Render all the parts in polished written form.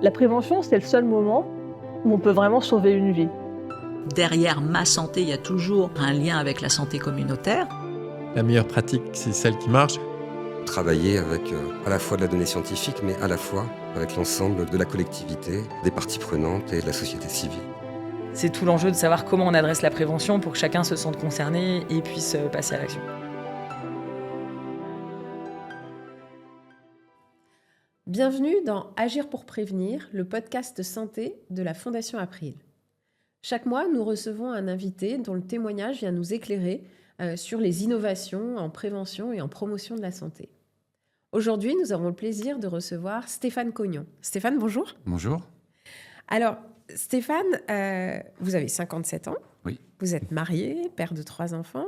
La prévention, c'est le seul moment où on peut vraiment sauver une vie. Derrière ma santé, il y a toujours un lien avec la santé communautaire. La meilleure pratique, c'est celle qui marche. Travailler avec à la fois de la donnée scientifique, mais à la fois avec l'ensemble de la collectivité, des parties prenantes et de la société civile. C'est tout l'enjeu de savoir comment on adresse la prévention pour que chacun se sente concerné et puisse passer à l'action. Bienvenue dans Agir pour prévenir, le podcast santé de la Fondation April. Chaque mois, nous recevons un invité dont le témoignage vient nous éclairer sur les innovations en prévention et en promotion de la santé. Aujourd'hui, nous avons le plaisir de recevoir Stéphane Cognon. Stéphane, bonjour. Bonjour. Alors, Stéphane, vous avez 57 ans. Oui. Vous êtes marié, père de 3 enfants.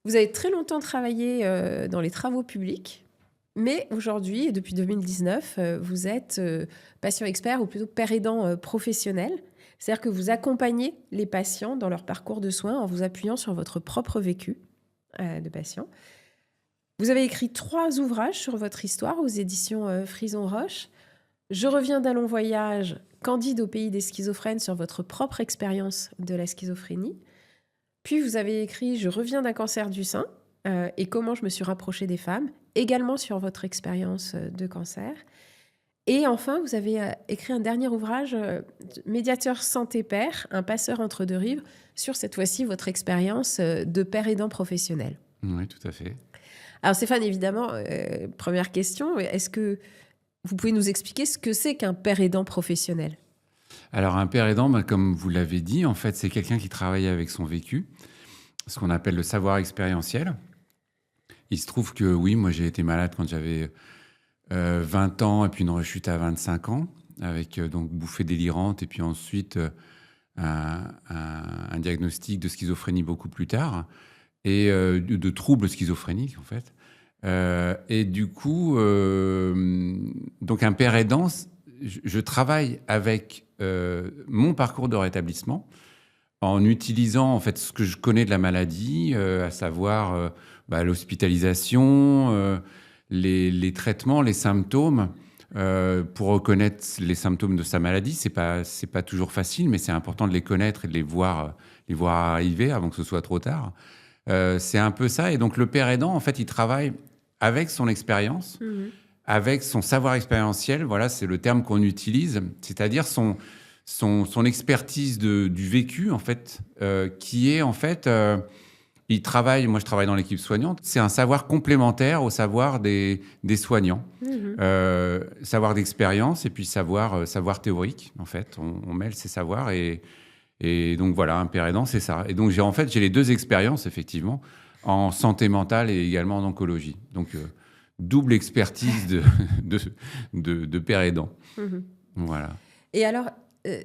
Vous avez très longtemps travaillé dans les travaux publics. Mais aujourd'hui, et depuis 2019, vous êtes patient expert ou plutôt père aidant professionnel. C'est-à-dire que vous accompagnez les patients dans leur parcours de soins en vous appuyant sur votre propre vécu de patient. Vous avez écrit 3 ouvrages sur votre histoire aux éditions Frison Roche. Je reviens d'un long voyage, Candide au pays des schizophrènes, sur votre propre expérience de la schizophrénie. Puis vous avez écrit Je reviens d'un cancer du sein et comment je me suis rapprochée des femmes, également sur votre expérience de cancer. Et enfin, vous avez écrit un dernier ouvrage, Médiateur santé-père, un passeur entre deux rives, sur cette fois-ci votre expérience de père aidant professionnel. Oui, tout à fait. Alors Stéphane, évidemment, première question, est-ce que vous pouvez nous expliquer ce que c'est qu'un père aidant professionnel ? Alors, un père aidant, comme vous l'avez dit, en fait, c'est quelqu'un qui travaille avec son vécu, ce qu'on appelle le savoir expérientiel. Il se trouve que, oui, moi, j'ai été malade quand j'avais 20 ans et puis une rechute à 25 ans, avec donc bouffée délirante et puis ensuite un diagnostic de schizophrénie beaucoup plus tard et de troubles schizophréniques, en fait. Et du coup, donc un père aidant, je travaille avec mon parcours de rétablissement en utilisant en fait ce que je connais de la maladie, à savoir l'hospitalisation, les traitements, les symptômes, pour reconnaître les symptômes de sa maladie. C'est pas toujours facile, mais c'est important de les connaître et de les voir arriver avant que ce soit trop tard. C'est un peu ça. Et donc le père aidant, en fait, il travaille avec son expérience, avec son savoir expérientiel. Voilà, c'est le terme qu'on utilise, c'est-à-dire son expertise du vécu, en fait, qui est, en fait, moi je travaille dans l'équipe soignante, c'est un savoir complémentaire au savoir des soignants. Savoir d'expérience et puis savoir théorique, en fait. On mêle ces savoirs et donc voilà, un père aidant, c'est ça. Et donc j'ai les 2 expériences, effectivement, en santé mentale et également en oncologie. Donc, double expertise de père aidant. Voilà. Et alors,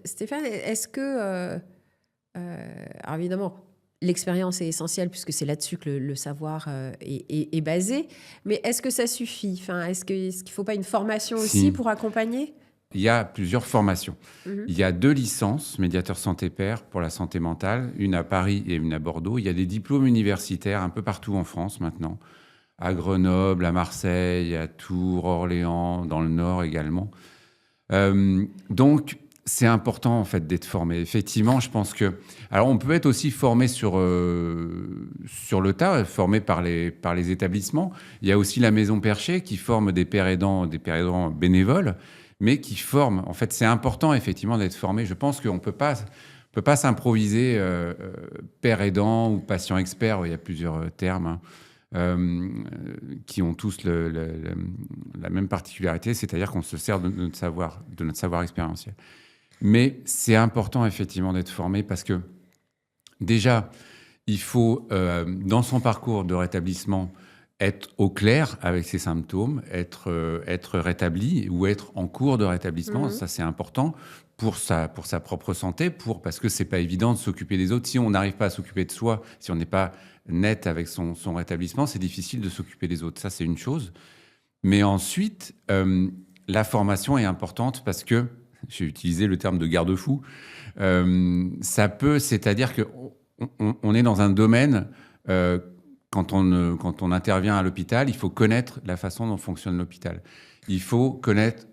Stéphane, est-ce que... alors évidemment, l'expérience est essentielle puisque c'est là-dessus que le savoir est basé. Mais est-ce que ça suffit ? Est-ce qu'il ne faut pas une formation aussi pour accompagner ? Il y a plusieurs formations. Il y a 2 licences, médiateur santé-père pour la santé mentale, une à Paris et une à Bordeaux. Il y a des diplômes universitaires un peu partout en France maintenant, à Grenoble, à Marseille, à Tours, Orléans, dans le Nord également. Donc, c'est important en fait d'être formé. Effectivement, je pense que... Alors, on peut être aussi formé sur le tas, formé par les établissements. Il y a aussi la Maison Perchée qui forme des pères aidants bénévoles, mais qui forment. En fait, c'est important, effectivement, d'être formé. Je pense qu'on ne peut pas s'improviser père aidant ou patient expert. Il y a plusieurs termes qui ont tous la même particularité, c'est-à-dire qu'on se sert de notre savoir expérientiel. Mais c'est important, effectivement, d'être formé parce que, déjà, il faut, dans son parcours de rétablissement, être au clair avec ses symptômes, être rétabli ou être en cours de rétablissement. Ça, c'est important pour sa propre santé, parce que c'est pas évident de s'occuper des autres. Si on n'arrive pas à s'occuper de soi, si on n'est pas net avec son rétablissement, c'est difficile de s'occuper des autres. Ça, c'est une chose. Mais ensuite, la formation est importante parce que, j'ai utilisé le terme de garde-fou, c'est-à-dire qu'on est dans un domaine... Quand on intervient à l'hôpital, il faut connaître la façon dont fonctionne l'hôpital. Il faut connaître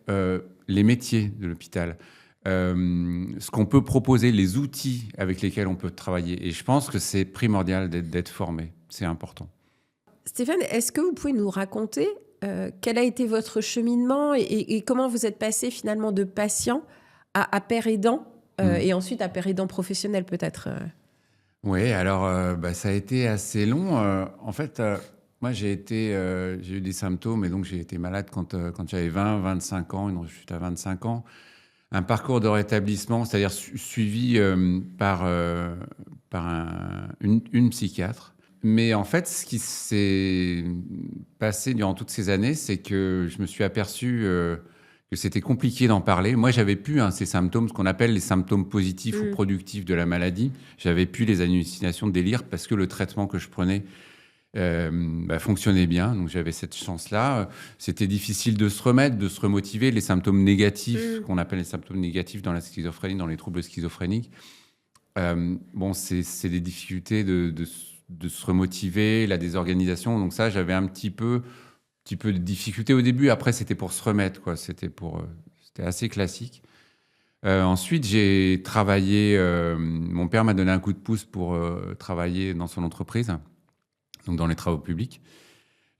les métiers de l'hôpital, ce qu'on peut proposer, les outils avec lesquels on peut travailler. Et je pense que c'est primordial d'être formé. C'est important. Stéphane, est-ce que vous pouvez nous raconter quel a été votre cheminement et comment vous êtes passé finalement de patient à père aidant et ensuite à père aidant professionnel peut-être Oui, alors ça a été assez long. En fait, moi j'ai eu des symptômes et donc j'ai été malade quand j'avais 25 ans, une rechute à 25 ans. Un parcours de rétablissement, c'est-à-dire suivi par une psychiatre. Mais en fait, ce qui s'est passé durant toutes ces années, c'est que je me suis aperçu que c'était compliqué d'en parler. Moi, j'avais plus ces symptômes, ce qu'on appelle les symptômes positifs ou productifs de la maladie. J'avais plus les hallucinations de délire parce que le traitement que je prenais fonctionnait bien. Donc, j'avais cette chance-là. C'était difficile de se remettre, de se remotiver. Les symptômes négatifs, qu'on appelle les symptômes négatifs dans la schizophrénie, dans les troubles schizophréniques, c'est des difficultés de se remotiver, la désorganisation. Donc ça, j'avais un petit peu de difficulté au début. Après, c'était pour se remettre, quoi. C'était assez classique. Ensuite, j'ai travaillé. Mon père m'a donné un coup de pouce pour travailler dans son entreprise, donc dans les travaux publics.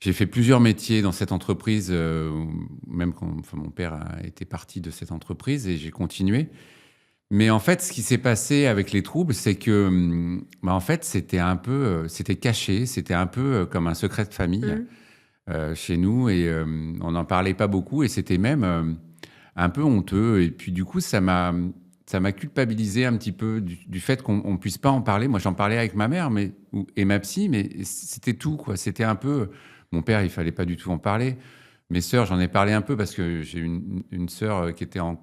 J'ai fait plusieurs métiers dans cette entreprise, même quand mon père a été parti de cette entreprise, et j'ai continué. Mais en fait, ce qui s'est passé avec les troubles, c'est que, en fait, c'était caché, c'était un peu comme un secret de famille chez nous, et on n'en parlait pas beaucoup, et c'était même un peu honteux. Et puis, du coup, ça m'a culpabilisé un petit peu du fait qu'on ne puisse pas en parler. Moi, j'en parlais avec ma mère et ma psy, mais c'était tout, quoi. C'était un peu... Mon père, il fallait pas du tout en parler. Mes sœurs, j'en ai parlé un peu parce que j'ai une sœur qui était en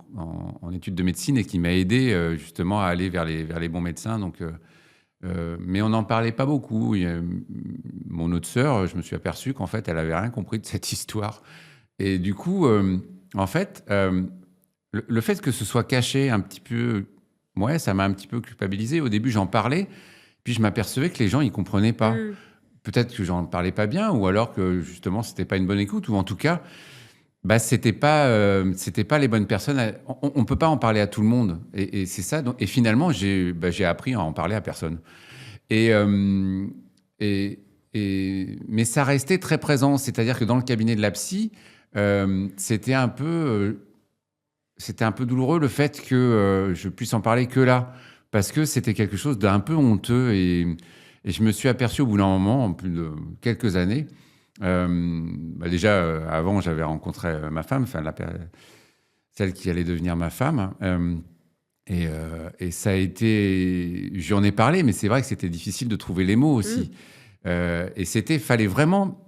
études de médecine et qui m'a aidé justement à aller vers les bons médecins. Donc, mais on n'en parlait pas beaucoup. Mon autre sœur, je me suis aperçu qu'en fait, elle avait rien compris de cette histoire. Et du coup, en fait, le fait que ce soit caché un petit peu, ça m'a un petit peu culpabilisé. Au début, j'en parlais, puis je m'apercevais que les gens, ils comprenaient pas. Peut-être que j'en parlais pas bien, ou alors que justement c'était pas une bonne écoute, ou en tout cas, c'était pas les bonnes personnes. On peut pas en parler à tout le monde, et c'est ça. Et finalement, j'ai appris à en parler à personne. Mais ça restait très présent, c'est-à-dire que dans le cabinet de la psy, c'était un peu douloureux le fait que je puisse en parler que là, parce que c'était quelque chose d'un peu honteux et je me suis aperçu au bout d'un moment, en plus de quelques années, déjà avant j'avais rencontré ma femme, celle qui allait devenir ma femme, et ça a été, j'en ai parlé, mais c'est vrai que c'était difficile de trouver les mots aussi, et fallait vraiment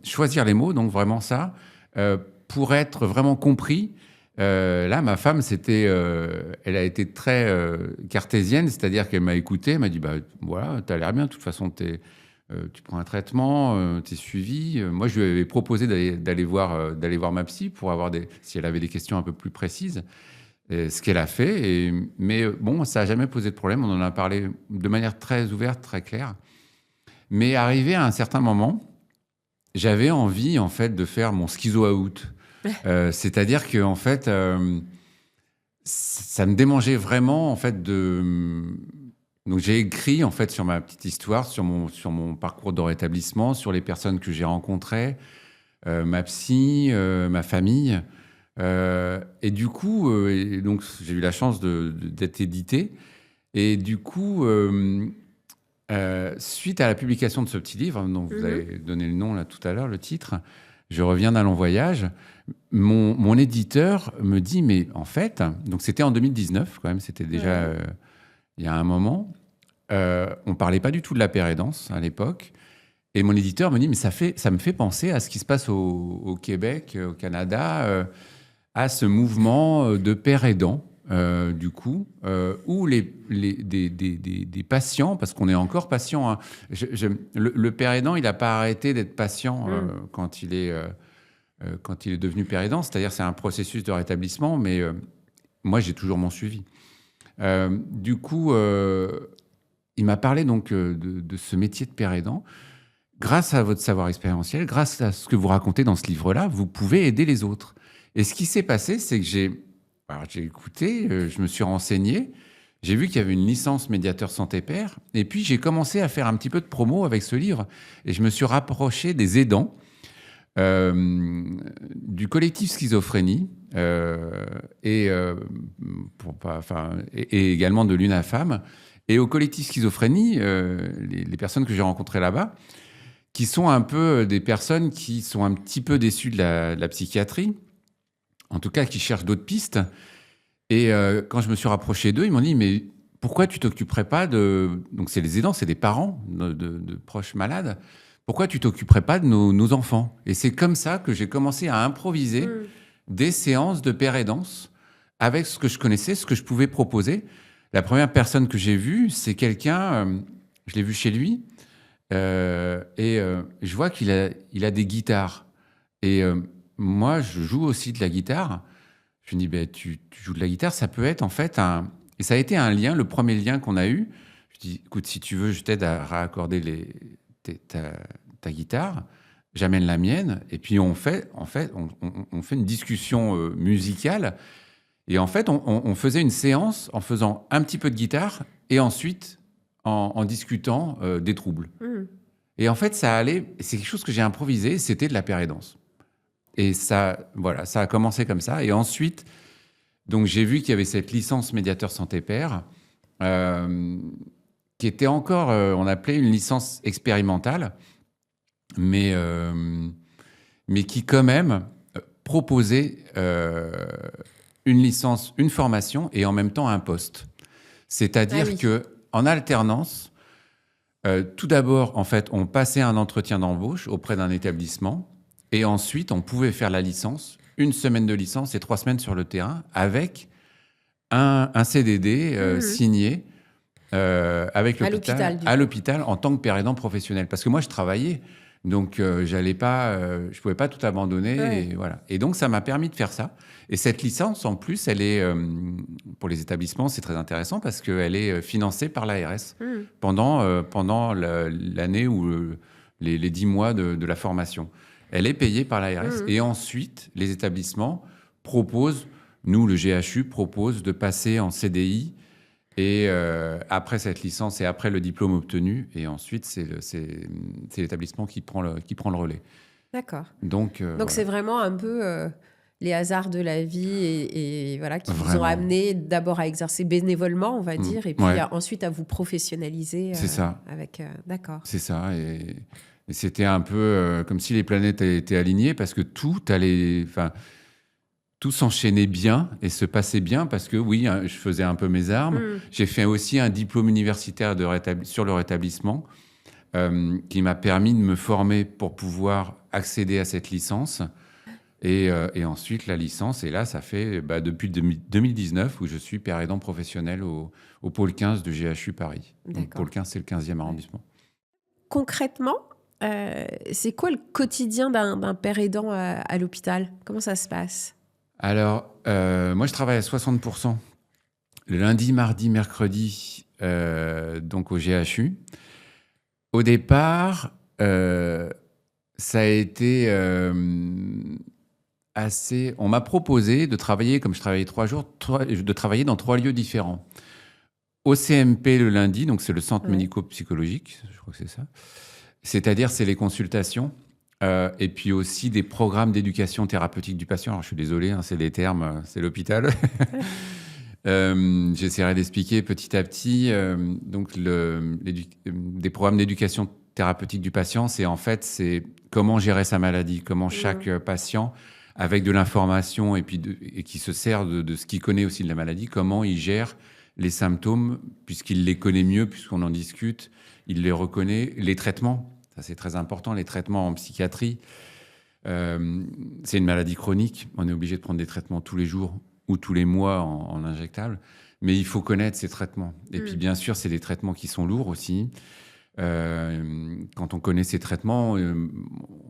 choisir les mots, donc vraiment ça, pour être vraiment compris. Là, ma femme, elle a été très cartésienne, c'est-à-dire qu'elle m'a écouté, elle m'a dit, voilà, t'as l'air bien, de toute façon, tu prends un traitement, t'es suivi. Moi, je lui avais proposé d'aller voir ma psy pour avoir si elle avait des questions un peu plus précises, ce qu'elle a fait. Mais ça n'a jamais posé de problème, on en a parlé de manière très ouverte, très claire. Mais arrivé à un certain moment, j'avais envie, en fait, de faire mon schizo-out. C'est-à-dire que en fait, ça me démangeait vraiment en fait donc j'ai écrit en fait sur ma petite histoire, sur mon parcours de rétablissement, sur les personnes que j'ai rencontrées, ma psy, ma famille, et du coup, donc j'ai eu la chance d'être édité, et du coup, suite à la publication de ce petit livre dont vous avez donné le nom là tout à l'heure, le titre. Je reviens d'un long voyage. Mon éditeur me dit, mais en fait, donc c'était en 2019 quand même, c'était déjà il y a un moment, on parlait pas du tout de la pérédance à l'époque, et mon éditeur me dit, mais ça me fait penser à ce qui se passe au Québec, au Canada, à ce mouvement de père aidant, du coup, où des patients, parce qu'on est encore patient, hein, le père aidant, il n'a pas arrêté d'être patient quand il est devenu père aidant, c'est-à-dire c'est un processus de rétablissement, mais moi j'ai toujours mon suivi. Du coup, il m'a parlé donc de ce métier de père aidant. Grâce à votre savoir expérientiel, grâce à ce que vous racontez dans ce livre-là, vous pouvez aider les autres. Et ce qui s'est passé, c'est que j'ai écouté, je me suis renseigné, j'ai vu qu'il y avait une licence médiateur santé-père, et puis j'ai commencé à faire un petit peu de promo avec ce livre, et je me suis rapproché des aidants, du collectif schizophrénie, et également de l'UNAFAM, et au collectif schizophrénie, les personnes que j'ai rencontrées là-bas, qui sont un peu des personnes qui sont un petit peu déçues de la psychiatrie, en tout cas qui cherchent d'autres pistes. Et quand je me suis rapproché d'eux, ils m'ont dit, mais pourquoi tu t'occuperais pas de... Donc c'est les aidants, c'est des parents de proches malades. Pourquoi tu t'occuperais pas de nos enfants? Et c'est comme ça que j'ai commencé à improviser des séances de père aidance avec ce que je connaissais, ce que je pouvais proposer. La première personne que j'ai vue, c'est quelqu'un, je l'ai vu chez lui, je vois qu'il a des guitares. Et moi, je joue aussi de la guitare. Je me dis, ben, tu joues de la guitare, ça peut être en fait un... Et ça a été un lien, le premier lien qu'on a eu. Je dis, écoute, si tu veux, je t'aide à raccorder ta guitare. J'amène la mienne. Et puis on fait une discussion musicale. Et en fait, on faisait une séance en faisant un petit peu de guitare et ensuite en discutant des troubles. Et en fait, ça allait... C'est quelque chose que j'ai improvisé, c'était de la pérédance. Et ça, voilà, ça a commencé comme ça. Et ensuite, donc j'ai vu qu'il y avait cette licence médiateur santé-père, qui était encore, on appelait une licence expérimentale, mais qui quand même proposait une licence, une formation et en même temps un poste. C'est-à-dire que en alternance, tout d'abord, en fait, on passait un entretien d'embauche auprès d'un établissement. Et ensuite, on pouvait faire la licence, 1 semaine de licence et 3 semaines sur le terrain, avec un CDD signé avec l'hôpital, à l'hôpital en tant que père aidant professionnel. Parce que moi, je travaillais, donc je pouvais pas tout abandonner. Ouais. Et, voilà. Et donc, ça m'a permis de faire ça. Et cette licence, en plus, elle est, pour les établissements, c'est très intéressant parce qu'elle est financée par l'ARS pendant l'année ou les 10 mois de la formation. Elle est payée par l'ARS. Et ensuite, les établissements proposent, nous, le GHU, propose de passer en CDI et après cette licence et après le diplôme obtenu. Et ensuite, c'est l'établissement qui prend le relais. D'accord. Donc voilà. C'est vraiment un peu les hasards de la vie et voilà, qui vous ont amené d'abord à exercer bénévolement, on va dire, et puis ensuite à vous professionnaliser. C'est ça. D'accord. C'est ça. Et c'était un peu comme si les planètes étaient alignées parce que tout s'enchaînait bien et se passait bien parce que oui, je faisais un peu mes armes. J'ai fait aussi un diplôme universitaire sur le rétablissement qui m'a permis de me former pour pouvoir accéder à cette licence. Et ensuite, la licence, et là, ça fait depuis 2019 où je suis père aidant professionnel au pôle 15 de GHU Paris. Donc, pôle 15, c'est le 15e arrondissement. Concrètement, c'est quoi le quotidien d'un père aidant à l'hôpital? Comment ça se passe? Alors, moi, je travaille à 60%. Le lundi, mardi, mercredi, donc au GHU. Au départ, ça a été assez... On m'a proposé de travailler, comme je travaillais 3 jours, de travailler dans 3 lieux différents. Au CMP le lundi, donc c'est le centre médico-psychologique, je crois que c'est ça. C'est-à-dire, c'est les consultations et puis aussi des programmes d'éducation thérapeutique du patient. Alors, je suis désolé, c'est des termes, c'est l'hôpital. J'essaierai d'expliquer petit à petit. Donc, des programmes d'éducation thérapeutique du patient, c'est comment gérer sa maladie, comment chaque patient, avec de l'information et qui se sert de ce qu'il connaît aussi de la maladie, comment il gère les symptômes, puisqu'il les connaît mieux, puisqu'on en discute, il les reconnaît. Les traitements, ça c'est très important, les traitements en psychiatrie, c'est une maladie chronique, on est obligé de prendre des traitements tous les jours ou tous les mois en injectable, mais il faut connaître ces traitements. Et puis bien sûr, c'est des traitements qui sont lourds aussi. Quand on connaît ces traitements,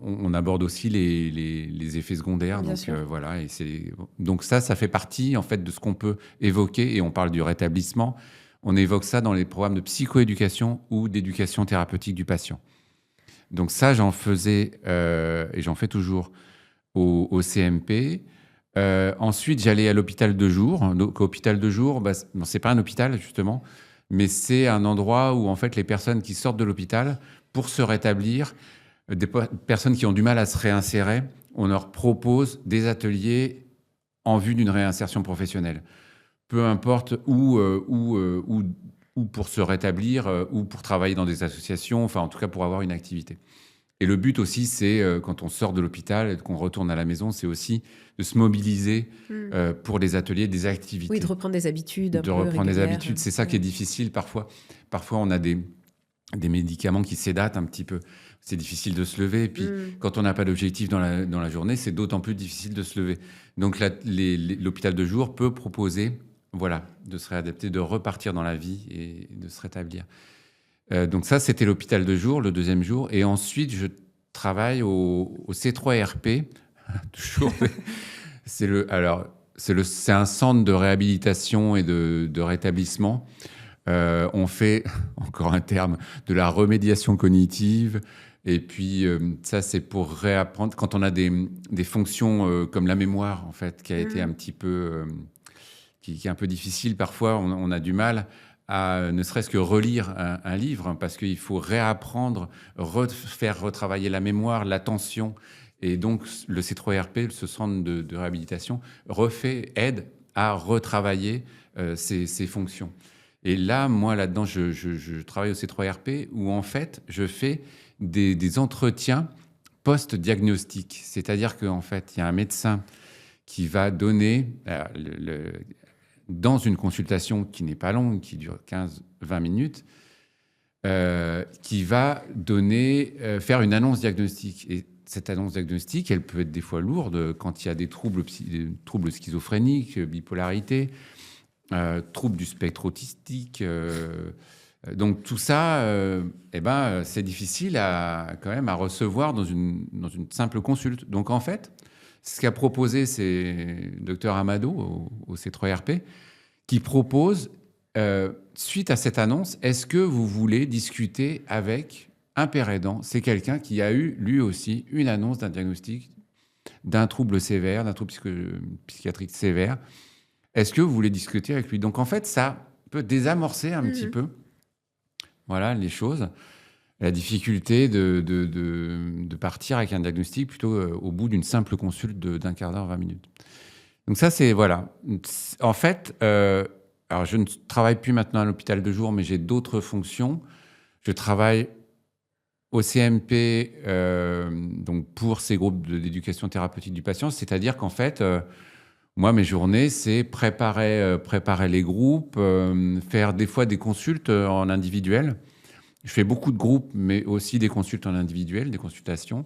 on aborde aussi les effets secondaires. Voilà, donc ça fait partie en fait de ce qu'on peut évoquer. Et on parle du rétablissement. On évoque ça dans les programmes de psychoéducation ou d'éducation thérapeutique du patient. Donc ça, j'en faisais et j'en fais toujours au CMP. Ensuite, j'allais à l'hôpital de jour. Donc, hôpital de jour, c'est pas un hôpital, justement, mais c'est un endroit où, en fait, les personnes qui sortent de l'hôpital, pour se rétablir, des personnes qui ont du mal à se réinsérer, on leur propose des ateliers en vue d'une réinsertion professionnelle. Peu importe où pour se rétablir, ou pour travailler dans des associations, enfin, en tout cas, pour avoir une activité. Et le but aussi, c'est, quand on sort de l'hôpital et qu'on retourne à la maison, c'est aussi de se mobiliser pour des ateliers, des activités. Oui, de reprendre des habitudes. De reprendre des habitudes. C'est ça qui est difficile parfois. Parfois, on a des médicaments qui sédatent un petit peu. C'est difficile de se lever. Et puis, quand on n'a pas d'objectif dans la journée, c'est d'autant plus difficile de se lever. Donc, l'hôpital de jour peut proposer, de se réadapter, de repartir dans la vie et de se rétablir. Donc ça, c'était l'hôpital de jour, le deuxième jour. Et ensuite, je travaille au C3RP. Toujours. C'est un centre de réhabilitation et de rétablissement. On fait, encore un terme, de la remédiation cognitive. Et puis, ça, c'est pour réapprendre. Quand on a des fonctions comme la mémoire, en fait, qui a été un petit peu... qui est un peu difficile parfois, on a du mal à ne serait-ce que relire un livre, parce qu'il faut réapprendre, faire retravailler la mémoire, l'attention. Et donc, le C3RP, ce centre de réhabilitation, aide à retravailler ces fonctions. Et là, moi, là-dedans, je travaille au C3RP, où en fait, je fais des entretiens post-diagnostic. C'est-à-dire qu'en fait, il y a un médecin qui va donner... dans une consultation qui n'est pas longue, qui dure 15-20 minutes, qui va faire une annonce diagnostique. Et cette annonce diagnostique, elle peut être des fois lourde quand il y a des troubles schizophréniques, bipolarité, troubles du spectre autistique. Donc tout ça, c'est difficile quand même à recevoir dans une simple consulte. Donc en fait, ce qu'a proposé, c'est Dr Amado au C3RP, qui propose, suite à cette annonce, est-ce que vous voulez discuter avec un père aidant? C'est quelqu'un qui a eu, lui aussi, une annonce d'un diagnostic d'un trouble sévère, d'un trouble psychiatrique sévère. Est-ce que vous voulez discuter avec lui? Donc en fait, ça peut désamorcer un petit peu les choses. La difficulté de partir avec un diagnostic plutôt au bout d'une simple consulte d'un quart d'heure, 20 minutes. Donc ça, c'est... En fait, alors je ne travaille plus maintenant à l'hôpital de jour, mais j'ai d'autres fonctions. Je travaille au CMP donc pour ces groupes d'éducation thérapeutique du patient, c'est-à-dire qu'en fait, moi, mes journées, c'est préparer les groupes, faire des fois des consultes en individuel. Je fais beaucoup de groupes, mais aussi des consultes en individuel, des consultations,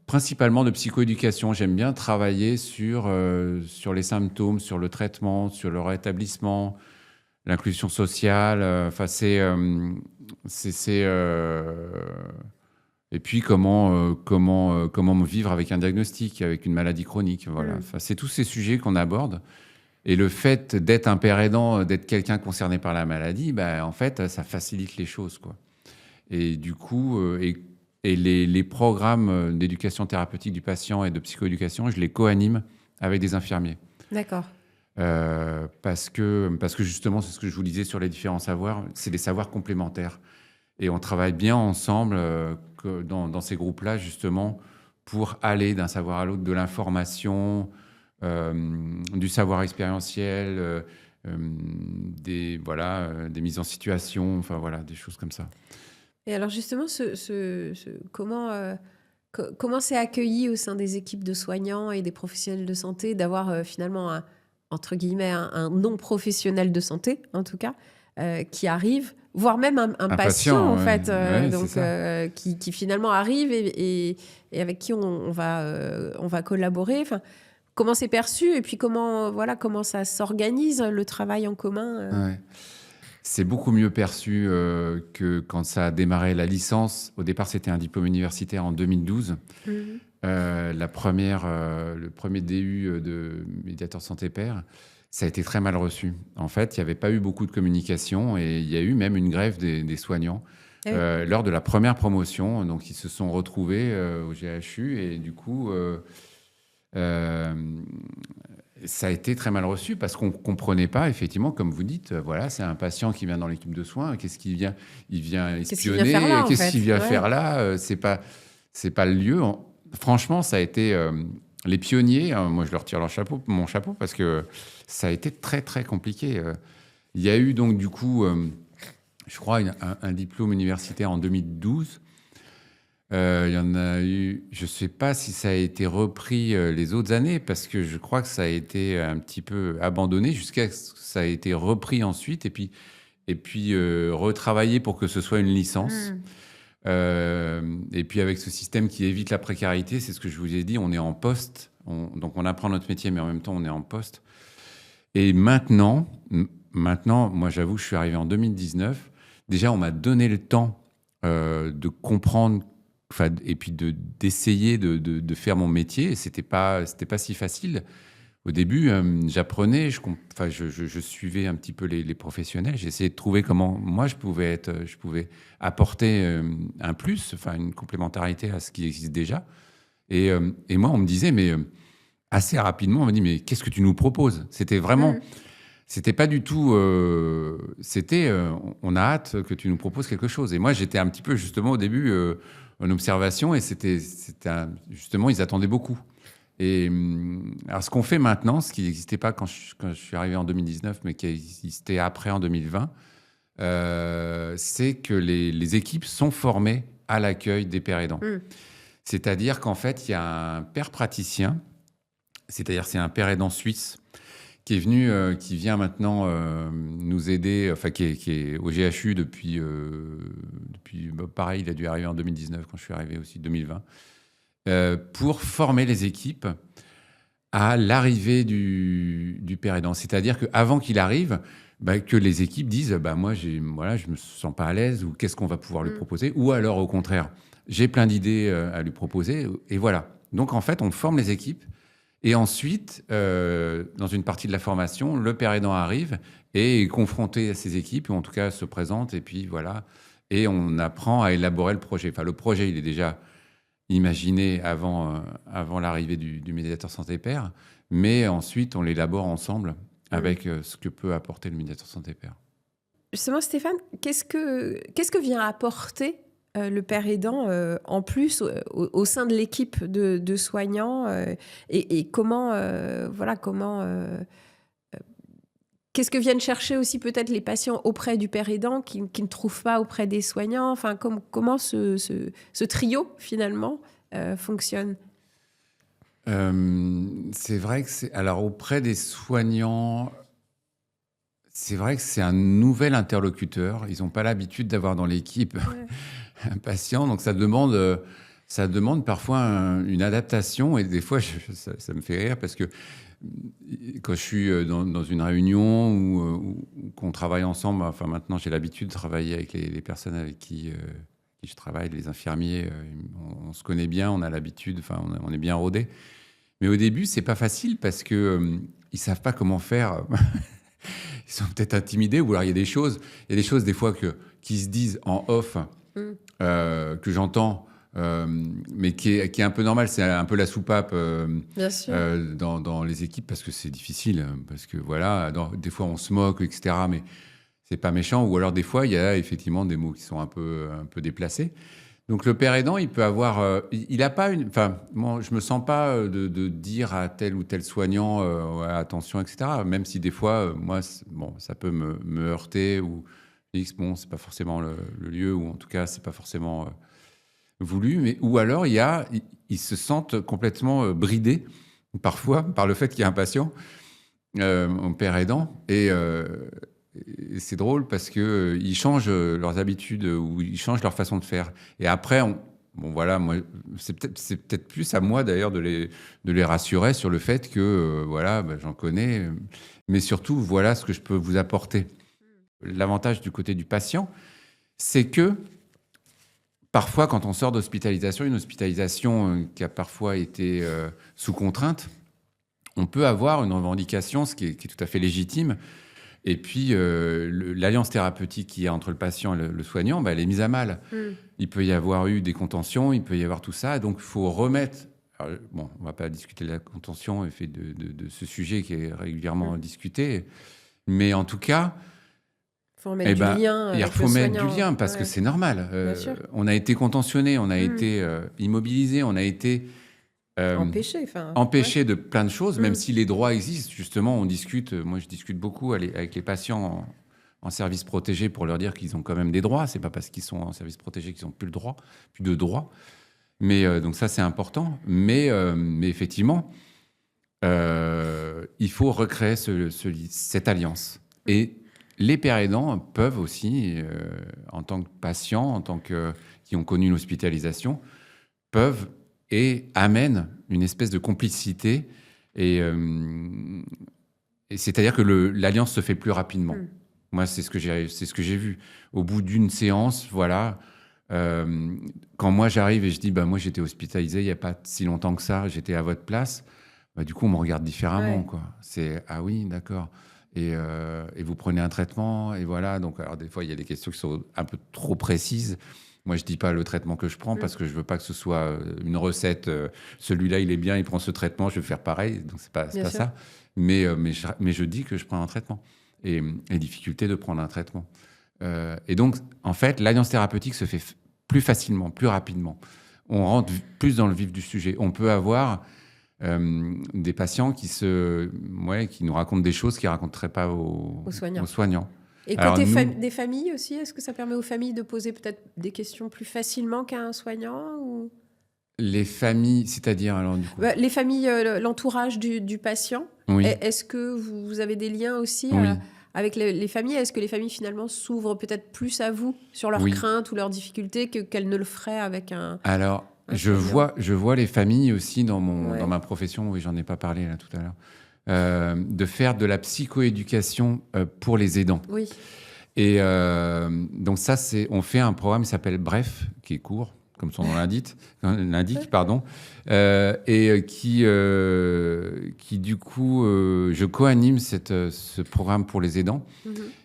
principalement de psychoéducation. J'aime bien travailler sur les symptômes, sur le traitement, sur le rétablissement, l'inclusion sociale. Et puis comment vivre avec un diagnostic, avec une maladie chronique. Voilà. C'est tous ces sujets qu'on aborde. Et le fait d'être un père aidant, d'être quelqu'un concerné par la maladie, en fait, ça facilite les choses, quoi. Et du coup, les programmes d'éducation thérapeutique du patient et de psychoéducation, je les co-anime avec des infirmiers. D'accord. Parce que justement, c'est ce que je vous disais sur les différents savoirs, c'est des savoirs complémentaires. Et on travaille bien ensemble dans ces groupes-là, justement, pour aller d'un savoir à l'autre, de l'information... du savoir expérientiel, des mises en situation, des choses comme ça. Et alors justement, comment c'est accueilli au sein des équipes de soignants et des professionnels de santé d'avoir finalement entre guillemets un non-professionnel de santé, en tout cas, qui arrive, voire même un patient en fait, qui finalement arrive et avec qui on va collaborer. Enfin, comment c'est perçu et puis comment ça s'organise, le travail en commun C'est beaucoup mieux perçu que quand ça a démarré la licence. Au départ, c'était un diplôme universitaire en 2012. Le premier DU de médiateur santé-père, ça a été très mal reçu. En fait, il n'y avait pas eu beaucoup de communication et il y a eu même une grève des soignants lors de la première promotion. Donc, ils se sont retrouvés au GHU et du coup... Ça a été très mal reçu parce qu'on ne comprenait pas, effectivement, comme vous dites, voilà, c'est un patient qui vient dans l'équipe de soins, qu'est-ce qu'il vient? Il vient espionner, qu'il vient faire là, en qu'est-ce fait? qu'il vient Ouais. faire là? C'est pas le lieu. Franchement, ça a été les pionniers, moi je leur tire mon chapeau, parce que ça a été très très compliqué. Il y a eu donc du coup, je crois, un diplôme universitaire en 2012. Il y en a eu, je ne sais pas si ça a été repris les autres années, parce que je crois que ça a été un petit peu abandonné jusqu'à ce que ça a été repris ensuite et puis retravaillé pour que ce soit une licence. Et puis avec ce système qui évite la précarité, c'est ce que je vous ai dit, on est en poste, donc on apprend notre métier, mais en même temps on est en poste. Et maintenant, moi j'avoue, je suis arrivé en 2019. Déjà, on m'a donné le temps de comprendre, et puis d'essayer de faire mon métier. Et c'était pas si facile. Au début, j'apprenais, je suivais un petit peu les professionnels. J'essayais de trouver comment moi je pouvais apporter un plus, une complémentarité à ce qui existe déjà. Et moi, on me disait, mais assez rapidement, on m'a dit, mais qu'est-ce que tu nous proposes? C'était vraiment, c'était pas du tout, on a hâte que tu nous proposes quelque chose. Et moi, j'étais un petit peu justement au début en observation, et justement, ils attendaient beaucoup. Et alors, ce qu'on fait maintenant, ce qui n'existait pas quand je suis arrivé en 2019, mais qui a existé après en 2020, c'est que les équipes sont formées à l'accueil des pères aidants. C'est-à-dire qu'en fait, il y a un père praticien, c'est-à-dire c'est un père aidant suisse qui est venu, qui vient maintenant nous aider, qui est au GHU depuis pareil, il a dû arriver en 2019 quand je suis arrivé aussi, 2020. Pour former les équipes à l'arrivée du père aidant. C'est-à-dire qu'avant qu'il arrive, que les équipes disent moi, je me sens pas à l'aise, ou qu'est-ce qu'on va pouvoir lui proposer, ou alors au contraire, j'ai plein d'idées à lui proposer, et voilà. Donc en fait, on forme les équipes, et ensuite, dans une partie de la formation, le père aidant arrive et est confronté à ses équipes, ou en tout cas se présente, et puis voilà, et on apprend à élaborer le projet. Le projet, il est déjà imaginé avant l'arrivée du médiateur santé-père, mais ensuite on l'élabore ensemble avec ce que peut apporter le médiateur santé-père. Justement, Stéphane, qu'est-ce que vient apporter le père aidant en plus au sein de l'équipe de soignants et comment qu'est-ce que viennent chercher aussi peut-être les patients auprès du père aidant qui ne trouvent pas auprès des soignants? Enfin, comment ce trio, finalement, fonctionne? C'est vrai que alors, auprès des soignants, c'est vrai que c'est un nouvel interlocuteur. Ils n'ont pas l'habitude d'avoir dans l'équipe un patient. Donc, ça demande parfois une adaptation. Et des fois, ça me fait rire parce que quand je suis dans une réunion ou qu'on travaille ensemble, maintenant j'ai l'habitude de travailler avec les personnes avec qui je travaille, les infirmiers, on se connaît bien, on a l'habitude, on est bien rodés. Mais au début, c'est pas facile parce que ils savent pas comment faire. Ils sont peut-être intimidés, ou alors il y a des choses des fois qui se disent en off que j'entends. Mais qui est un peu normal, c'est un peu la soupape Bien sûr. dans les équipes, parce que c'est difficile, parce que voilà, des fois on se moque, etc., mais c'est pas méchant, ou alors des fois il y a effectivement des mots qui sont un peu déplacés. Donc le père aidant, il peut avoir, il a pas moi je me sens pas de dire à tel ou tel soignant attention, etc., même si des fois moi ça peut me heurter, ou je dis que c'est pas forcément le lieu, ou en tout cas c'est pas forcément voulu, ou alors ils se sentent complètement bridés parfois par le fait qu'il y a un patient, un père aidant, et c'est drôle parce que ils changent leurs habitudes, ou ils changent leur façon de faire. Et après, moi, c'est peut-être plus à moi d'ailleurs de les rassurer sur le fait que j'en connais, mais surtout voilà ce que je peux vous apporter. L'avantage du côté du patient, c'est que parfois, quand on sort d'hospitalisation, une hospitalisation qui a parfois été sous contrainte, on peut avoir une revendication, ce qui est tout à fait légitime. Et puis, l'alliance thérapeutique qu'il y a entre le patient et le soignant, elle est mise à mal. Il peut y avoir eu des contentions, il peut y avoir tout ça. Donc, il faut remettre... Alors, bon, on ne va pas discuter de la contention et fait de ce sujet qui est régulièrement discuté, mais en tout cas, Il faut remettre du lien. il avec faut le mettre soignant. du lien parce que c'est normal. Bien sûr. On a été contentionné, on a été immobilisé, on a été empêché de plein de choses, même si les droits existent. Justement, on discute. Moi, je discute beaucoup avec les patients en service protégé pour leur dire qu'ils ont quand même des droits. C'est pas parce qu'ils sont en service protégé qu'ils n'ont plus de droits. Mais donc ça, c'est important. Mais effectivement, il faut recréer cette alliance. Et les pères aidants peuvent aussi, en tant que patients, qui ont connu l'hospitalisation, peuvent et amènent une espèce de complicité. Et c'est-à-dire que l'alliance se fait plus rapidement. Moi, c'est ce que j'ai vu. Au bout d'une séance, voilà, quand moi j'arrive et je dis, moi j'étais hospitalisé il n'y a pas si longtemps que ça, j'étais à votre place, du coup on me regarde différemment. Quoi. C'est, ah oui, d'accord. Et vous prenez un traitement, et voilà. Donc, alors, des fois, il y a des questions qui sont un peu trop précises. Moi, je ne dis pas le traitement que je prends parce que je ne veux pas que ce soit une recette. Celui-là, il est bien, il prend ce traitement, je vais faire pareil. Donc, ce n'est pas ça. Mais je dis que je prends un traitement. Et difficulté de prendre un traitement. Et donc, en fait, l'alliance thérapeutique se fait plus facilement, plus rapidement. On rentre plus dans le vif du sujet. On peut avoir des patients qui nous racontent des choses qu'ils ne raconteraient pas aux soignants. Et côté des familles aussi, est-ce que ça permet aux familles de poser peut-être des questions plus facilement qu'à un soignant ou... Les familles, c'est-à-dire alors du coup les familles, l'entourage du patient. Oui. Est-ce que vous avez des liens aussi avec les familles? Est-ce que les familles finalement s'ouvrent peut-être plus à vous sur leurs craintes ou leurs difficultés qu'elles ne le feraient avec un... Alors, je vois les familles aussi dans ma profession, oui, j'en ai pas parlé là tout à l'heure, de faire de la psychoéducation pour les aidants. Oui. Et donc ça, on fait un programme qui s'appelle Bref, qui est court, comme son nom l'indique, et qui du coup, je co-anime ce programme pour les aidants.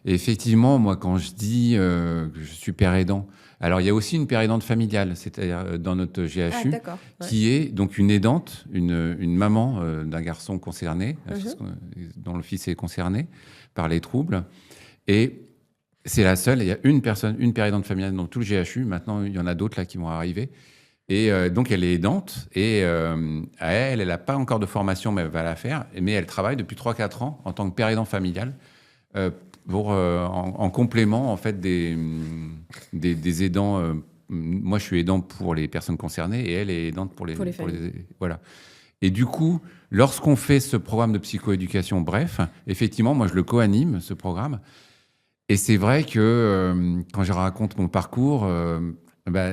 Et effectivement, moi, quand je dis que je suis père aidant, alors il y a aussi une père aidante familiale, c'est-à-dire dans notre GHU, qui est donc une aidante, une maman d'un garçon concerné, dont le fils est concerné par les troubles. Et c'est la seule, il y a une père aidante familiale dans tout le GHU. Maintenant, il y en a d'autres là qui vont arriver. Et donc, elle est aidante. Et elle n'a pas encore de formation, mais elle va la faire. Mais elle travaille depuis 3-4 ans en tant que père aidant familial en complément en fait, des aidants. Moi, je suis aidant pour les personnes concernées et elle est aidante pour les familles. Voilà. Et du coup, lorsqu'on fait ce programme de psychoéducation, bref, effectivement, moi, je le co-anime, ce programme. Et c'est vrai que quand je raconte mon parcours,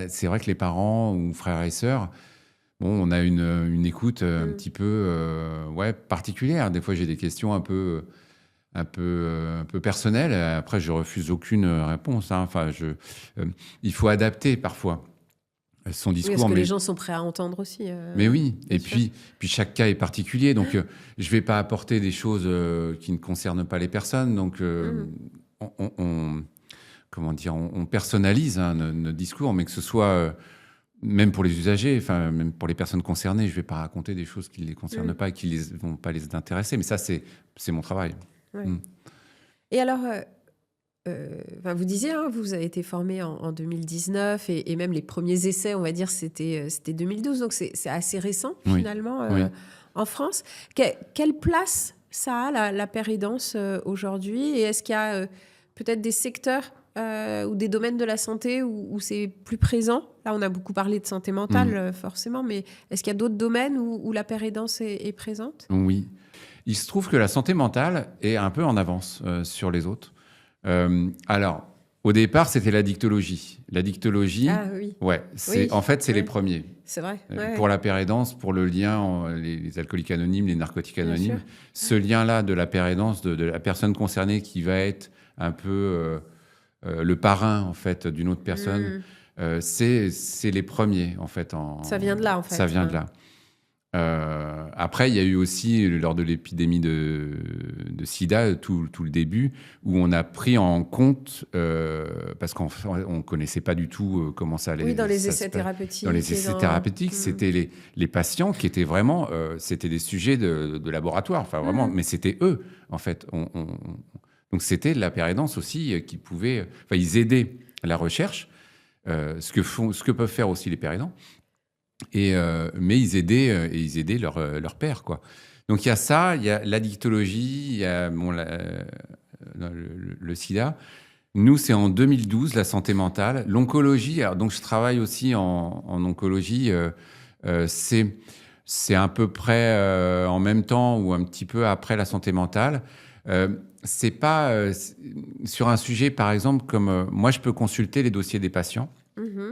c'est vrai que les parents ou frères et sœurs, on a une écoute un petit peu particulière. Des fois, j'ai des questions un peu personnelles. Après, je refuse aucune réponse. Enfin, il faut adapter parfois son discours. Est-ce que les gens sont prêts à entendre aussi Mais oui. Et puis chaque cas est particulier. Donc, je ne vais pas apporter des choses qui ne concernent pas les personnes. Donc, on personnalise notre discours, mais que ce soit même pour les usagers, enfin même pour les personnes concernées, je ne vais pas raconter des choses qui ne les concernent pas et qui ne vont pas les intéresser. Mais ça, c'est mon travail. Et alors, vous disiez, vous avez été formé en 2019 et même les premiers essais, on va dire, c'était 2012. Donc, c'est assez récent, finalement, en France. Quelle place ça a, la péridance aujourd'hui? Et est-ce qu'il y a peut-être des secteurs ou des domaines de la santé où c'est plus présent? Là, on a beaucoup parlé de santé mentale, forcément, mais est-ce qu'il y a d'autres domaines où la péridance est présente? Oui. Il se trouve que la santé mentale est un peu en avance sur les autres. Alors, au départ, c'était la dictologie. La dictologie, en fait, c'est les premiers. C'est vrai. Pour la péridance, pour le lien, les alcooliques anonymes, les narcotiques anonymes, ce lien-là de la péridance, de la personne concernée qui va être un peu le parrain, en fait, d'une autre personne, c'est les premiers, en fait. Ça vient de là, en fait. Ça vient de là. Après, il y a eu aussi, lors de l'épidémie de sida, tout le début, où on a pris en compte, parce qu'on ne connaissait pas du tout comment ça allait. Oui, dans les ça essais se- thérapeutiques. Dans les essais thérapeutiques, Mm. c'était les patients qui étaient vraiment... c'était des sujets de laboratoire, enfin vraiment, mais c'était eux, en fait. Donc c'était de la pérédance aussi qui pouvait... Enfin, ils aidaient la recherche, ce que peuvent faire aussi les pérédants. Mais ils aidaient leur père, quoi. Donc il y a ça, il y a l'addictologie, il y a le sida. Nous, c'est en 2012, la santé mentale. L'oncologie, alors, donc je travaille aussi en oncologie, c'est à peu près en même temps ou un petit peu après la santé mentale. C'est pas sur un sujet, par exemple, comme moi, je peux consulter les dossiers des patients.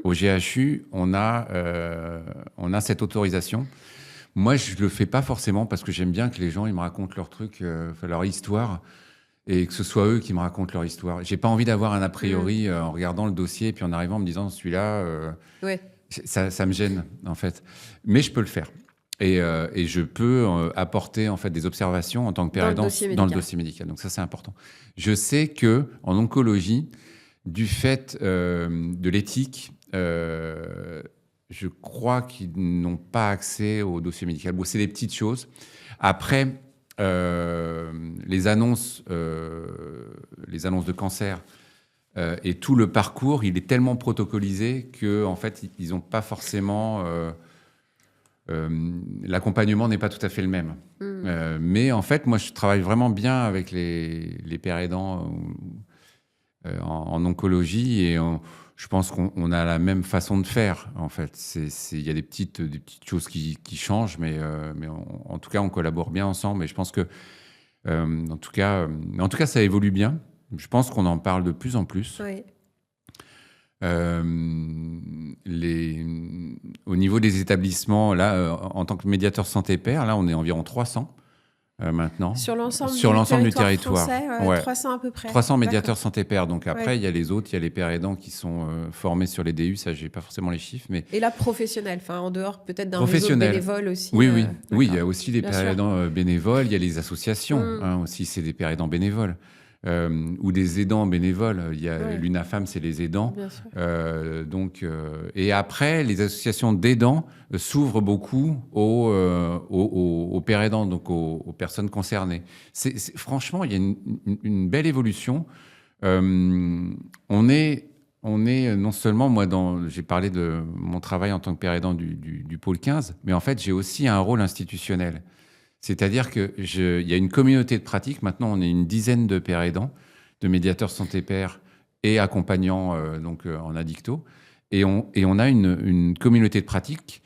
Au GHU, on a cette autorisation. Moi, je le fais pas forcément parce que j'aime bien que les gens ils me racontent leur truc, leur histoire, et que ce soit eux qui me racontent leur histoire. J'ai pas envie d'avoir un a priori en regardant le dossier et puis en arrivant en me disant celui-là, Ouais. ça me gêne en fait. Mais je peux le faire. Et je peux apporter en fait des observations en tant que pérédant dans le dossier médical. Donc ça, c'est important. Je sais que en oncologie, du fait de l'éthique, je crois qu'ils n'ont pas accès au dossier médical. Bon, c'est des petites choses. Après, les annonces de cancer et tout le parcours, il est tellement protocolisé que en fait, ils n'ont pas forcément... l'accompagnement n'est pas tout à fait le même. Mais en fait, moi, je travaille vraiment bien avec les pères aidants en oncologie et je pense qu'on a la même façon de faire. En fait, il y a des petites choses qui changent, mais en tout cas, on collabore bien ensemble. Et je pense que, en tout cas, ça évolue bien. Je pense qu'on en parle de plus en plus. Oui. Au niveau des établissements, là, en tant que médiateur santé-père, là, on est environ 300 maintenant. Sur l'ensemble du territoire. Français, Ouais. 300 à peu près. 300 médiateurs santé-père. Donc après, Ouais. il y a les autres, il y a les pères aidants qui sont formés sur les DU. Ça, j'ai pas forcément les chiffres, mais Et là, professionnel, enfin, en dehors peut-être d'un réseau professionnel. bénévole aussi. Oui, oui, d'accord. il y a aussi les Bien pères sûr. aidants bénévoles. Il y a les associations aussi, c'est des pères aidants bénévoles. Ou des aidants bénévoles. Il y a Ouais. l'UNAFAM, c'est les aidants. Bien sûr. Et après, les associations d'aidants s'ouvrent beaucoup aux pères aidants, donc aux personnes concernées. Franchement, il y a une belle évolution. On est non seulement, moi, j'ai parlé de mon travail en tant que père aidant du pôle 15, mais en fait, j'ai aussi un rôle institutionnel. C'est-à-dire qu'il y a une communauté de pratique. Maintenant, on est une dizaine de pères aidants, de médiateurs santé-père et accompagnants en addicto. Et on a une communauté de pratique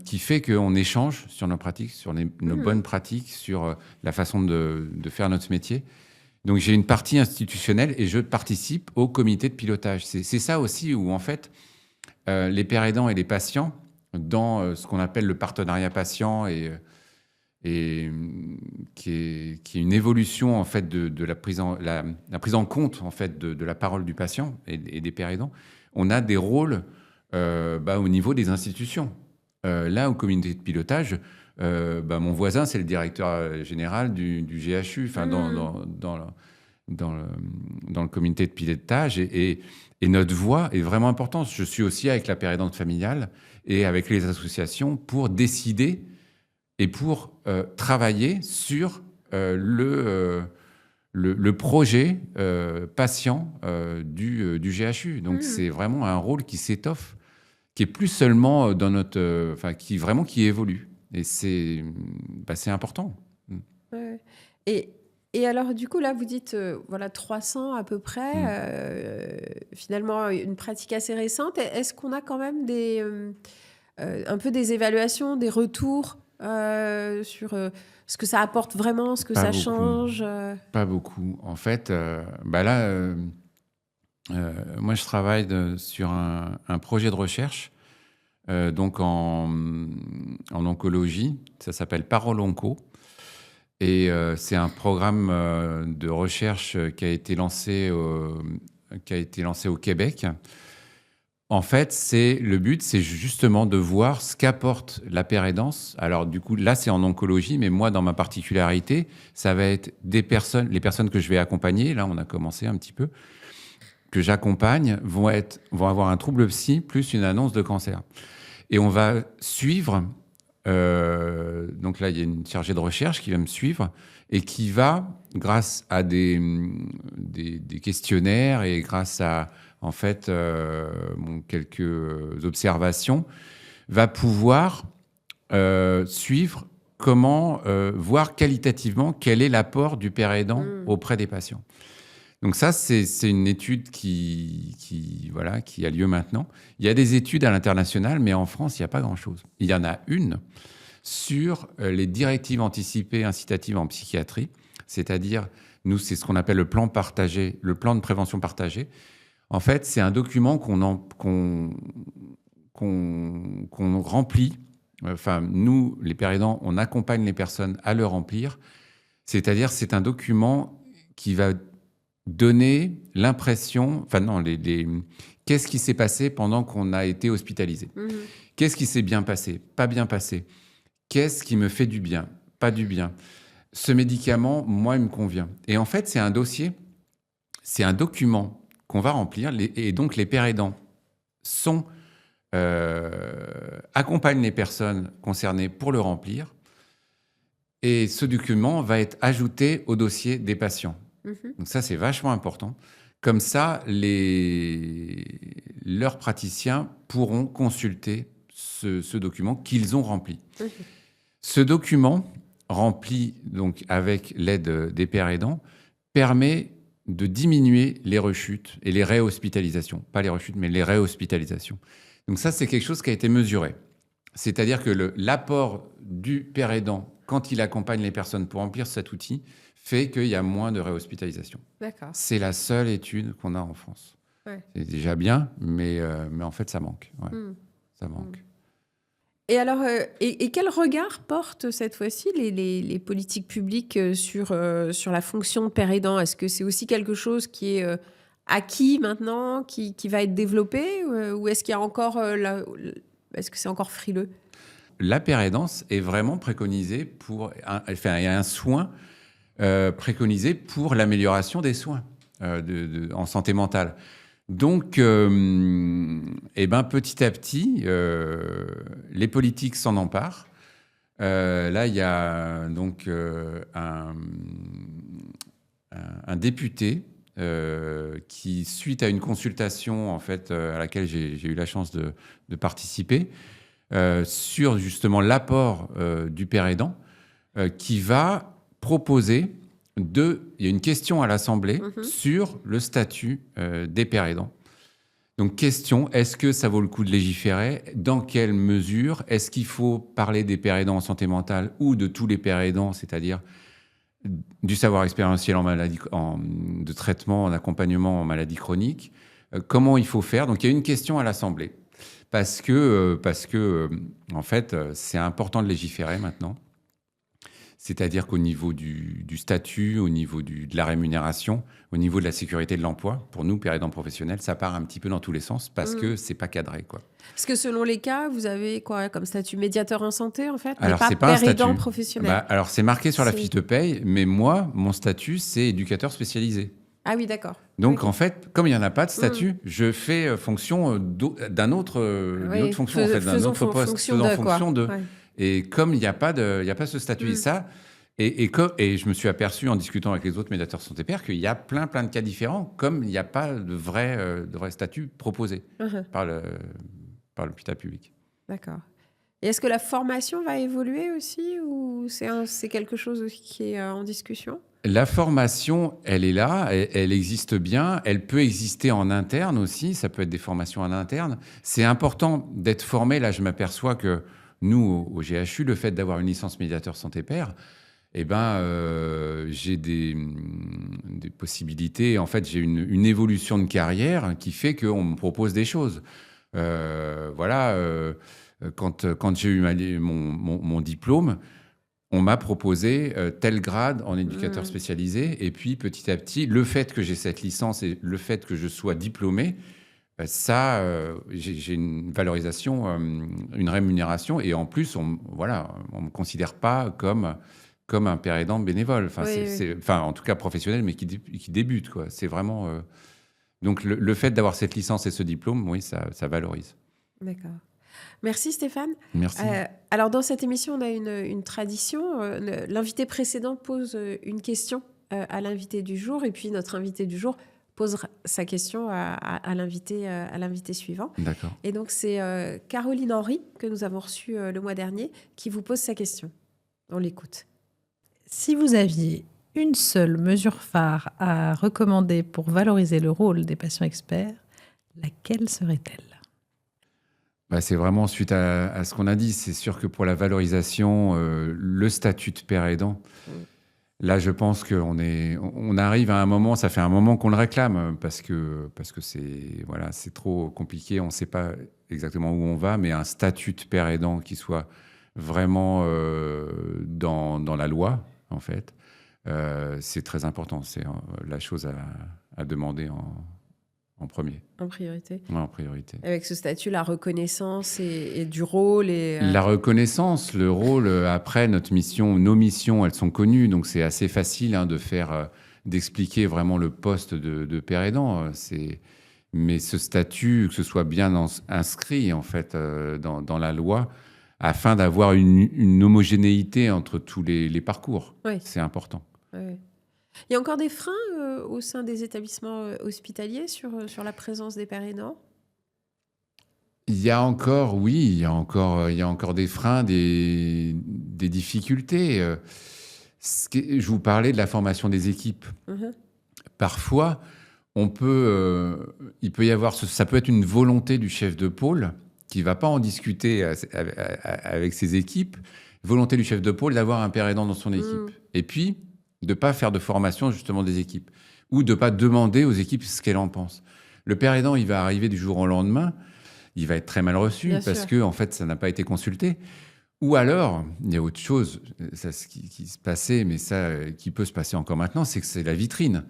qui fait qu'on échange sur nos pratiques, sur nos bonnes pratiques, sur la façon de faire notre métier. Donc, j'ai une partie institutionnelle et je participe au comité de pilotage. C'est ça aussi où, en fait, les pères aidants et les patients, dans ce qu'on appelle le partenariat patient et qui est une évolution en fait de la prise en compte en fait de la parole du patient et des pères aidants. On a des rôles au niveau des institutions. Là, au comité de pilotage, mon voisin, c'est le directeur général du GHU, enfin dans le comité de pilotage et notre voix est vraiment importante. Je suis aussi avec la père aidante familiale et avec les associations pour décider et pour travailler sur le projet patient du GHU. Donc, c'est vraiment un rôle qui s'étoffe, qui est plus seulement dans notre... qui évolue. Et c'est important. Ouais. Et alors, du coup, là, vous dites, 300 à peu près, finalement, une pratique assez récente. Est-ce qu'on a quand même un peu des évaluations, des retours sur ce que ça apporte vraiment, ce que ça change Pas beaucoup. En fait, moi, je travaille sur un projet de recherche donc en oncologie. Ça s'appelle Parole Onco. Et c'est un programme de recherche qui a été lancé au Québec En fait, le but, c'est justement de voir ce qu'apporte la pérédance. Alors, du coup, là, c'est en oncologie, mais moi, dans ma particularité, ça va être les personnes que je vais accompagner. Là, on a commencé un petit peu, que j'accompagne, vont avoir un trouble psy plus une annonce de cancer. Et on va suivre. Donc là, il y a une chargée de recherche qui va me suivre et qui va, grâce à des questionnaires et grâce à en fait, quelques observations, va pouvoir suivre comment, voir qualitativement quel est l'apport du père aidant auprès des patients. Donc ça, c'est une étude qui a lieu maintenant. Il y a des études à l'international, mais en France, il n'y a pas grand-chose. Il y en a une sur les directives anticipées incitatives en psychiatrie, c'est-à-dire, nous, c'est ce qu'on appelle le plan partagé, le plan de prévention partagé. En fait, c'est un document qu'on remplit. Enfin, nous, les pères aidants, on accompagne les personnes à le remplir. C'est-à-dire, c'est un document qui va donner l'impression... Enfin, non, qu'est-ce qui s'est passé pendant qu'on a été hospitalisé ? Qu'est-ce qui s'est bien passé ? Pas bien passé ? Qu'est-ce qui me fait du bien ? Pas du bien ? Ce médicament, moi, il me convient. Et en fait, c'est un dossier, c'est un document qu'on va remplir, et donc les pères aidants accompagnent les personnes concernées pour le remplir, et ce document va être ajouté au dossier des patients. Donc ça, c'est vachement important. Comme ça, leurs praticiens pourront consulter ce document qu'ils ont rempli. Ce document, rempli donc avec l'aide des pères aidants, permet de diminuer les rechutes et les réhospitalisations. Pas les rechutes, mais les réhospitalisations. Donc ça, c'est quelque chose qui a été mesuré. C'est-à-dire que l'apport du père aidant, quand il accompagne les personnes pour remplir cet outil, fait qu'il y a moins de réhospitalisation. D'accord. C'est la seule étude qu'on a en France. Ouais. C'est déjà bien, mais en fait, ça manque. Ouais. Ça manque. Et alors, et quel regard portent cette fois-ci les politiques publiques sur la fonction de père aidant ? Est-ce que c'est aussi quelque chose qui est acquis maintenant, qui va être développé, ou est-ce qu'il y a encore est-ce que c'est encore frileux ? La pérédance est vraiment préconisée il y a un soin préconisé pour l'amélioration des soins en santé mentale. Donc, petit à petit, les politiques s'en emparent. Là, il y a donc un député qui, suite à une consultation en fait, à laquelle j'ai eu la chance de participer, sur justement l'apport du père aidant, qui va proposer il y a une question à l'Assemblée sur le statut des pères aidants. Donc, question, est-ce que ça vaut le coup de légiférer ? Dans quelle mesure ? Est-ce qu'il faut parler des pères aidants en santé mentale ou de tous les pères aidants, c'est-à-dire du savoir expérientiel de traitement, en accompagnement en maladie chronique ? Comment il faut faire ? Donc, il y a une question à l'Assemblée. Parce que en fait, c'est important de légiférer maintenant. C'est-à-dire qu'au niveau du statut, au niveau de la rémunération, au niveau de la sécurité de l'emploi, pour nous, pères aidants professionnels, ça part un petit peu dans tous les sens parce que c'est pas cadré, quoi. Parce que selon les cas, vous avez quoi comme statut ? Médiateur en santé, en fait, alors, mais c'est pas pas père aidant professionnel. Alors, c'est marqué sur la fiche de paye, mais moi, mon statut, c'est éducateur spécialisé. Ah oui, d'accord. Donc, en fait, comme il n'y en a pas de statut, je fais fonction d'une autre fonction, en fait, d'un autre poste, faisant fonction de... Ouais. Et comme il n'y a pas ce statut et ça, et je me suis aperçu en discutant avec les autres médiateurs santé pairs qu'il y a plein de cas différents, comme il n'y a pas de vrai statut proposé par l'hôpital public. D'accord. Et est-ce que la formation va évoluer aussi, ou c'est quelque chose qui est en discussion ? La formation, elle est là, elle existe bien, elle peut exister en interne aussi, ça peut être des formations en interne. C'est important d'être formé. Là, je m'aperçois que nous, au GHU, le fait d'avoir une licence médiateur santé pairs, j'ai des possibilités. En fait, j'ai une évolution de carrière qui fait qu'on me propose des choses. Quand j'ai eu mon diplôme, on m'a proposé tel grade en éducateur spécialisé. Et puis, petit à petit, le fait que j'ai cette licence et le fait que je sois diplômé J'ai une valorisation, une rémunération, et en plus, on me considère pas comme un père aidant bénévole. Enfin, Oui. en tout cas professionnel, mais qui débute, quoi. C'est vraiment. Donc, le fait d'avoir cette licence et ce diplôme, oui, ça valorise. D'accord. Merci Stéphane. Merci. Alors dans cette émission, on a une tradition. L'invité précédent pose une question à l'invité du jour, et puis notre invité du jour posera sa question à l'invité suivant. D'accord. Et donc c'est Caroline Henry, que nous avons reçue le mois dernier, qui vous pose sa question. On l'écoute. Si vous aviez une seule mesure phare à recommander pour valoriser le rôle des patients experts, laquelle serait-elle ? C'est vraiment suite à ce qu'on a dit. C'est sûr que pour la valorisation, le statut de père aidant, là, je pense qu'on arrive à un moment, ça fait un moment qu'on le réclame, parce que c'est trop compliqué, on ne sait pas exactement où on va, mais un statut de père aidant qui soit vraiment dans la loi, en fait, c'est très important. C'est la chose à demander en premier. En priorité. Ouais, en priorité. Avec ce statut, la reconnaissance et du rôle. La reconnaissance, le rôle, après, nos missions, elles sont connues, donc c'est assez facile d'expliquer vraiment le poste de père aidant. Mais ce statut, que ce soit bien inscrit, en fait, dans la loi, afin d'avoir une homogénéité entre tous les parcours. Oui. C'est important. Oui. Il y a encore des freins au sein des établissements hospitaliers sur la présence des pères aidants ? Il y a encore des freins, des difficultés. Je vous parlais de la formation des équipes. Parfois, il peut y avoir, ça peut être une volonté du chef de pôle qui ne va pas en discuter avec ses équipes, volonté du chef de pôle d'avoir un père aidant dans son équipe. Et puis, de ne pas faire de formation justement des équipes, ou de ne pas demander aux équipes ce qu'elles en pensent. Le père aidant, il va arriver du jour au lendemain, il va être très mal reçu parce que en fait, ça n'a pas été consulté. Ou alors, il y a autre chose, qui se passait, mais qui peut se passer encore maintenant, c'est que c'est la vitrine.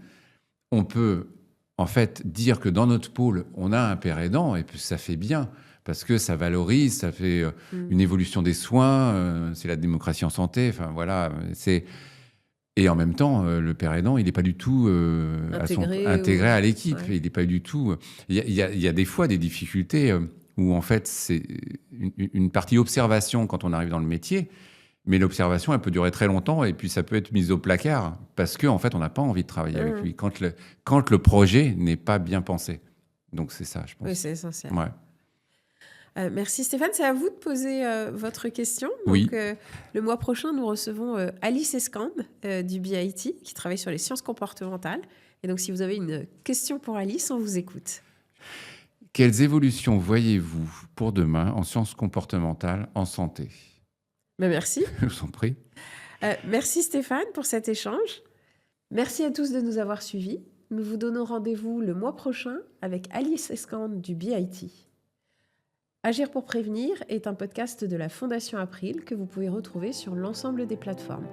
On peut en fait dire que dans notre pôle, on a un père aidant, et puis ça fait bien, parce que ça valorise, ça fait une évolution des soins, c'est la démocratie en santé, enfin voilà, Et en même temps, le père aidant, il n'est pas du tout intégré à l'équipe. Ouais. Il n'est pas du tout. Il y a des fois des difficultés où en fait c'est une partie observation quand on arrive dans le métier, mais l'observation elle peut durer très longtemps et puis ça peut être mis au placard parce que en fait on n'a pas envie de travailler avec lui quand le projet n'est pas bien pensé. Donc c'est ça, je pense. Oui, c'est essentiel. Ouais. Merci Stéphane, c'est à vous de poser votre question. Donc, oui. Le mois prochain, nous recevons Alice Escande du BIT qui travaille sur les sciences comportementales. Et donc si vous avez une question pour Alice, on vous écoute. Quelles évolutions voyez-vous pour demain en sciences comportementales en santé ? Merci. Je vous en prie. Merci Stéphane pour cet échange. Merci à tous de nous avoir suivis. Nous vous donnons rendez-vous le mois prochain avec Alice Escande du BIT. Agir pour prévenir est un podcast de la Fondation April que vous pouvez retrouver sur l'ensemble des plateformes.